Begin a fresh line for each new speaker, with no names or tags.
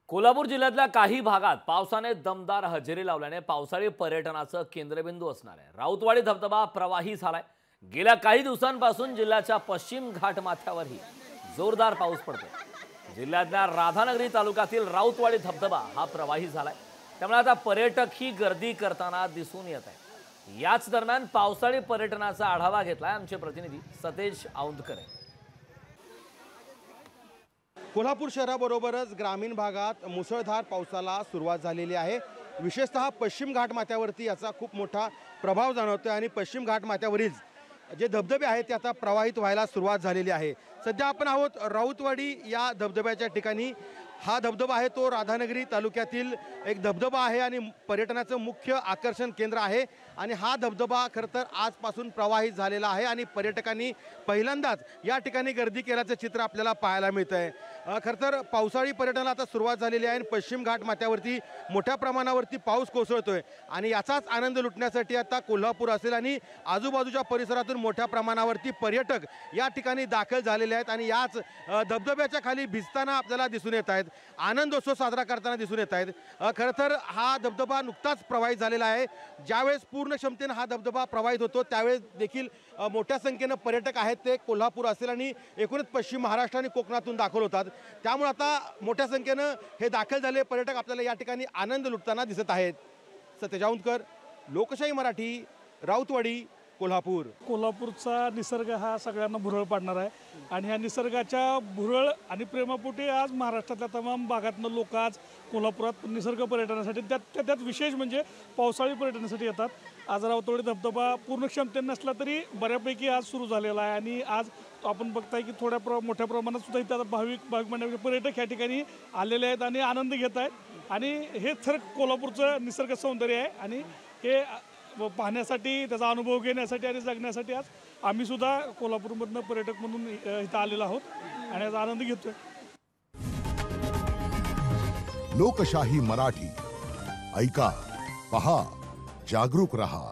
कोल्हापूर जिल्ह्यातल्या काही भागात पावसाने दमदार हजेरी लावल्याने पावसाळी पर्यटनाचं केंद्रबिंदू असणार आहे। राऊतवाडी धबधबा प्रवाही झालाय। गेल्या काही दिवसांपासून जिल्ह्याच्या पश्चिम घाटमाथ्यावरही जोरदार पाऊस पडतोय। जिल्ह्यातल्या राधानगरी तालुक्यातील राऊतवाडी धबधबा हा प्रवाही झालाय, त्यामुळे आता पर्यटक ही गर्दी करताना दिसून येत आहे। याच दरम्यान पावसाळी पर्यटनाचा आढावा घेतलाय आमचे प्रतिनिधी सतेज औंधकर।
कोल्हापूर शहराबरोबरच ग्रामीण भागात मुसळधार पावसाला सुरुवात झालेली आहे। विशेषतः पश्चिम घाटमाथ्यावरती याचा खूप मोठा प्रभाव जाणवतोय आणि पश्चिम घाटमाथ्यावरील जे धबधबे आहेत ते आता प्रवाहित व्हायला सुरुवात झालेली आहे। सध्या आपण आहोत राऊतवाडी या धबधब्याच्या ठिकाणी। हा धबधबा आहे तो राधानगरी तालुक्यातील एक धबधबा आहे आणि पर्यटनाचं मुख्य आकर्षण केंद्र आहे। आणि हा धबधबा खरं तर आजपासून प्रवाहित झालेला आहे आणि पर्यटकांनी पहिल्यांदाच या ठिकाणी गर्दी केल्याचं चित्र आपल्याला पाहायला मिळतंय। खरं तर पावसाळी पर्यटनाला आता सुरुवात झालेली आहे आणि पश्चिम घाटमाथ्यावरती मोठ्या प्रमाणावरती पाऊस कोसळतोय आणि याचाच आनंद लुटण्यासाठी आता कोल्हापूर असेल आणि आजूबाजूच्या परिसरातून मोठ्या प्रमाणावरती पर्यटक या ठिकाणी दाखल झालेले आहेत आणि याच धबधब्याच्या खाली भिजताना आपल्याला दिसून येत आहेत, आनंदोत्सव साजरा करताना दिसून येत आहेत। खरं तर हा धबधबा नुकताच प्रवाहित झालेला आहे। ज्यावेळेस पूर्ण क्षमतेने हा धबधबा प्रवाहित होतो त्यावेळेस देखील मोठ्या संख्येने पर्यटक आहेत ते कोल्हापूर असेल आणि एकूणच पश्चिम महाराष्ट्र आणि कोकणातून दाखल होतात। त्यामुळे आता मोठ्या संख्येने हे दाखल झाले पर्यटक आपल्याला या ठिकाणी आनंद लुटताना दिसत आहेत। सतेज औंधकर, लोकशाही मराठी, राऊतवाडी, कोल्हापूर।
कोल्हापूरचा निसर्ग हा सगळ्यांना भुरळ पाडणार आहे आणि ह्या निसर्गाच्या भुरळ आणि प्रेमापोटी आज महाराष्ट्रातल्या तमाम भागातनं लोक आज कोल्हापुरात निसर्ग पर्यटनासाठी त्यात विशेष म्हणजे पावसाळी पर्यटनासाठी येतात। आज राऊतवाडी धबधबा पूर्ण क्षमतेने नसला तरी बऱ्यापैकी आज सुरू झालेला आहे आणि आज आपण बघताय की मोठ्या प्रमाणात सुद्धा इथे आता भाविक म्हणजे पर्यटक ह्या ठिकाणी आलेले आहेत आणि आनंद घेत आहेत आणि हेच तर कोल्हापूरचं निसर्ग सौंदर्य आहे आणि हे पाहण्यासाठी त्याचा अनुभव घेण्यासाठी आणि जगण्यासाठी आज आम्ही सुद्धा कोल्हापूरमधनं पर्यटक म्हणून इथं आलेलो आहोत आणि याचा आनंद घेतोय।
लोकशाही मराठी ऐका, पहा, जागरूक रहा।